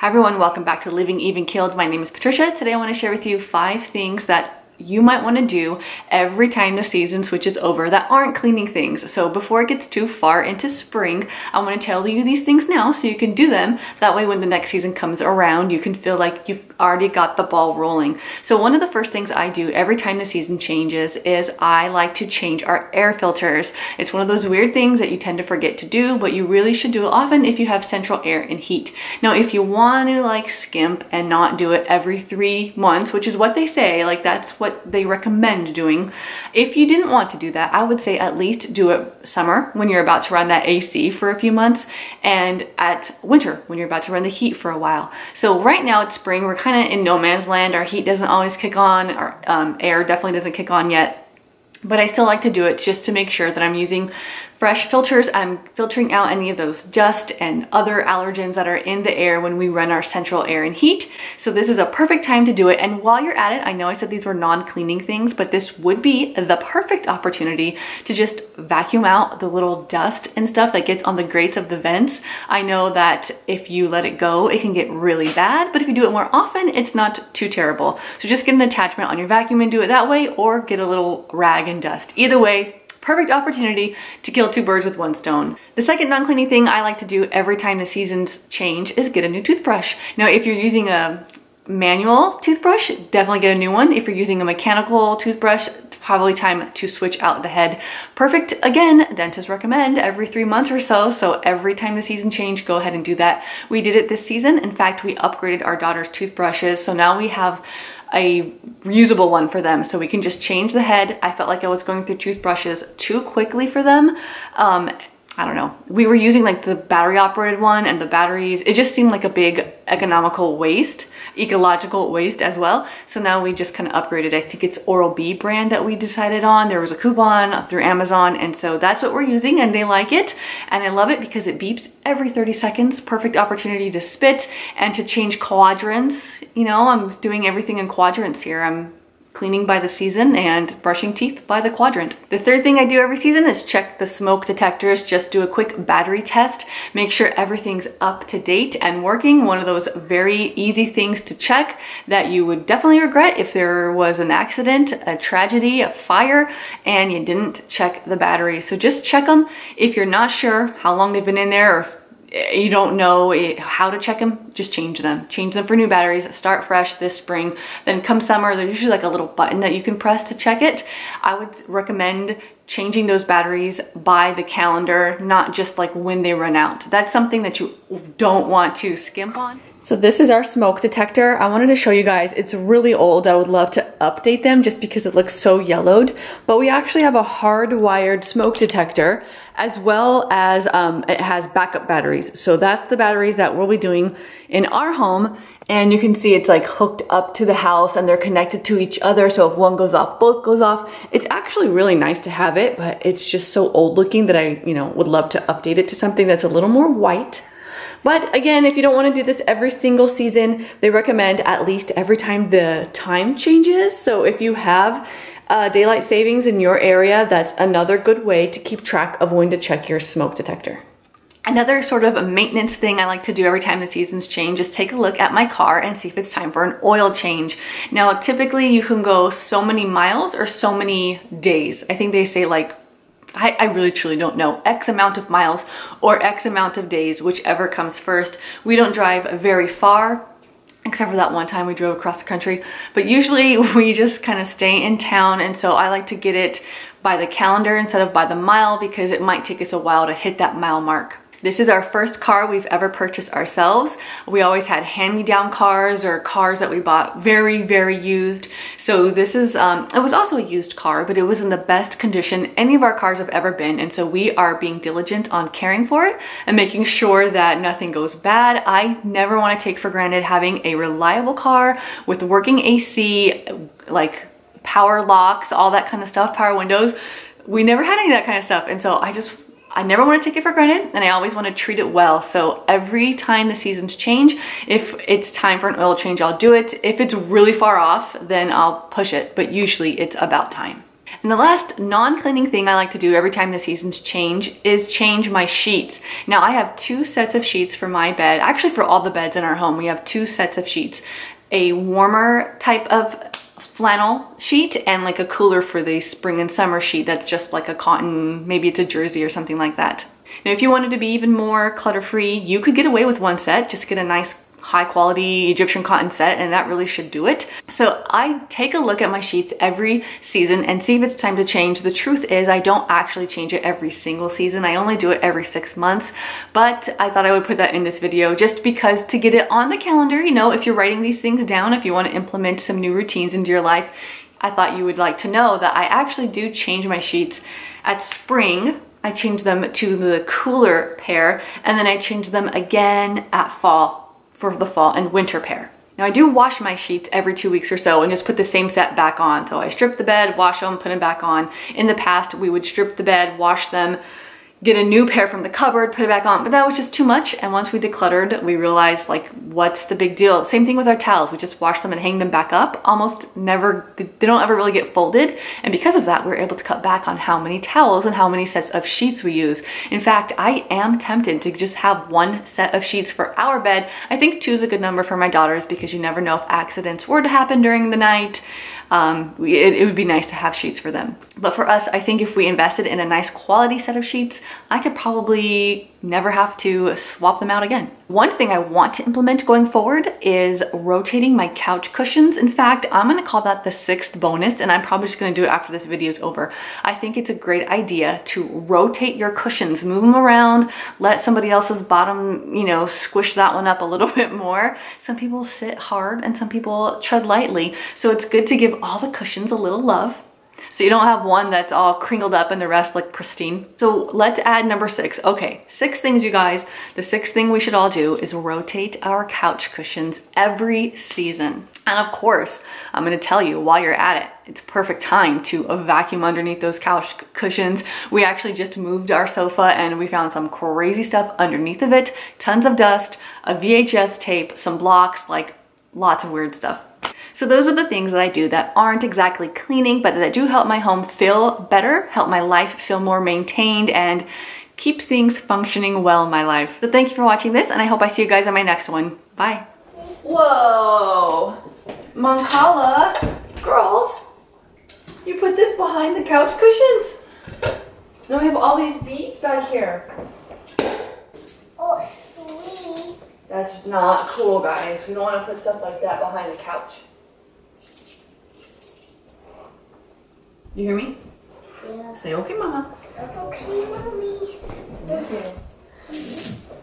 Hi everyone, welcome back to Living Even Keeled. My name is Patricia. Today I want to share with you 5 things that you might want to do every time the season switches over that aren't cleaning things. So before it gets too far into spring, I want to tell you these things now so you can do them. That way when the next season comes around, you can feel like you've already got the ball rolling. So one of the first things I do every time the season changes is I like to change our air filters. It's one of those weird things that you tend to forget to do, but you really should do it often if you have central air and heat. Now, if you want to like skimp and not do it every 3 months, which is what they say, like that's what they recommend doing. If you didn't want to do that, I would say at least do it summer when you're about to run that AC for a few months, and at winter when you're about to run the heat for a while. So right now it's spring, we're kind of in no man's land. Our heat doesn't always kick on, our air definitely doesn't kick on yet. But I still like to do it just to make sure that I'm using fresh filters. I'm filtering out any of those dust and other allergens that are in the air when we run our central air and heat. So this is a perfect time to do it. And while you're at it, I know I said these were non-cleaning things, but this would be the perfect opportunity to just vacuum out the little dust and stuff that gets on the grates of the vents. I know that if you let it go, it can get really bad, but if you do it more often, it's not too terrible. So just get an attachment on your vacuum and do it that way, or get a little rag and dust. Either way, perfect opportunity to kill 2 birds with 1 stone. The second non-cleaning thing I like to do every time the seasons change is get a new toothbrush. Now, if you're using a manual toothbrush, definitely get a new one. If you're using a mechanical toothbrush, it's probably time to switch out the head. Perfect, again, dentists recommend every 3 months or so. So every time the season change, go ahead and do that. We did it this season. In fact, we upgraded our daughter's toothbrushes. So now we have a reusable one for them, so we can just change the head. I felt like I was going through toothbrushes too quickly for them. I don't know. We were using like the battery operated one, and the batteries, it just seemed like a big economical waste, ecological waste as well. So now we just kind of upgraded. I think it's Oral-B brand that we decided on. There was a coupon through Amazon, and so that's what we're using, and they like it. And I love it because it beeps every 30 seconds. Perfect opportunity to spit and to change quadrants. You know, I'm doing everything in quadrants here. I'm cleaning by the season and brushing teeth by the quadrant. The third thing I do every season is check the smoke detectors. Just do a quick battery test. Make sure everything's up to date and working. One of those very easy things to check that you would definitely regret if there was an accident, a tragedy, a fire, and you didn't check the battery. So just check them. If you're not sure how long they've been in there, or if you don't know how to check them, just change them. Change them for new batteries, start fresh this spring. Then come summer, there's usually like a little button that you can press to check it. I would recommend changing those batteries by the calendar, not just like when they run out. That's something that you don't want to skimp on. So this is our smoke detector. I wanted to show you guys, it's really old. I would love to update them just because it looks so yellowed, but we actually have a hardwired smoke detector, as well as it has backup batteries. So that's the batteries that we'll be doing in our home. And you can see it's like hooked up to the house and they're connected to each other. So if one goes off, both goes off. It's actually really nice to have it, but it's just so old looking that I, would love to update it to something that's a little more white. But again, if you don't want to do this every single season, they recommend at least every time the time changes. So if you have daylight savings in your area, that's another good way to keep track of when to check your smoke detector. Another sort of a maintenance thing I like to do every time the seasons change is take a look at my car and see if it's time for an oil change. Now, typically you can go so many miles or so many days. I think they say like, I really truly don't know, X amount of miles or X amount of days, whichever comes first. We don't drive very far, except for that one time we drove across the country, but usually we just kind of stay in town. And so I like to get it by the calendar instead of by the mile, because it might take us a while to hit that mile mark. This is our first car we've ever purchased ourselves. We always had hand-me-down cars or cars that we bought very, very used. So this is, it was also a used car, but it was in the best condition any of our cars have ever been. And so we are being diligent on caring for it and making sure that nothing goes bad. I never want to take for granted having a reliable car with working AC, like power locks, all that kind of stuff, power windows. We never had any of that kind of stuff. And so I never want to take it for granted, and I always want to treat it well. So every time the seasons change, if it's time for an oil change, I'll do it. If it's really far off, then I'll push it, but usually it's about time. And the last non-cleaning thing I like to do every time the seasons change is change my sheets. Now I have 2 sets of sheets for my bed. Actually for all the beds in our home, we have 2 sets of sheets. A warmer type of flannel sheet and like a cooler for the spring and summer sheet that's just like a cotton, maybe it's a jersey or something like that. Now if you wanted to be even more clutter-free, you could get away with 1 set, just get a nice high quality Egyptian cotton set and that really should do it. So I take a look at my sheets every season and see if it's time to change. The truth is I don't actually change it every single season. I only do it every 6 months, but I thought I would put that in this video just because to get it on the calendar, you know, if you're writing these things down, if you want to implement some new routines into your life, I thought you would like to know that I actually do change my sheets at spring. I change them to the cooler pair and then I change them again at fall for the fall and winter pair. Now I do wash my sheets every 2 weeks or so and just put the same set back on. So I strip the bed, wash them, put them back on. In the past, we would strip the bed, wash them, get a new pair from the cupboard, put it back on, but that was just too much. And once we decluttered, we realized like, what's the big deal? Same thing with our towels. We just wash them and hang them back up. Almost never, they don't ever really get folded. And because of that, we're able to cut back on how many towels and how many sets of sheets we use. In fact, I am tempted to just have 1 set of sheets for our bed. I think 2 is a good number for my daughters because you never know if accidents were to happen during the night. It would be nice to have sheets for them. But for us, I think if we invested in a nice quality set of sheets, I could probably never have to swap them out again. One thing I want to implement going forward is rotating my couch cushions. In fact, I'm gonna call that the 6th bonus, and I'm probably just gonna do it after this video is over. I think it's a great idea to rotate your cushions, move them around, let somebody else's bottom, you know, squish that one up a little bit more. Some people sit hard and some people tread lightly. So it's good to give all the cushions a little love. So you don't have one that's all crinkled up and the rest like pristine. So let's add number 6. Okay, 6 things, you guys. The 6th thing we should all do is rotate our couch cushions every season. And of course, I'm gonna tell you while you're at it, it's perfect time to vacuum underneath those couch cushions. We actually just moved our sofa and we found some crazy stuff underneath of it. Tons of dust, a VHS tape, some blocks, like lots of weird stuff. So those are the things that I do that aren't exactly cleaning, but that do help my home feel better, help my life feel more maintained, and keep things functioning well in my life. So thank you for watching this, and I hope I see you guys on my next one. Bye. Whoa! Mancala, girls, you put this behind the couch cushions? Now we have all these beads back here. Oh, sweet. That's not cool, guys. We don't want to put stuff like that behind the couch. You hear me? Yeah. Say, okay, Mama. Okay, Mommy. Okay.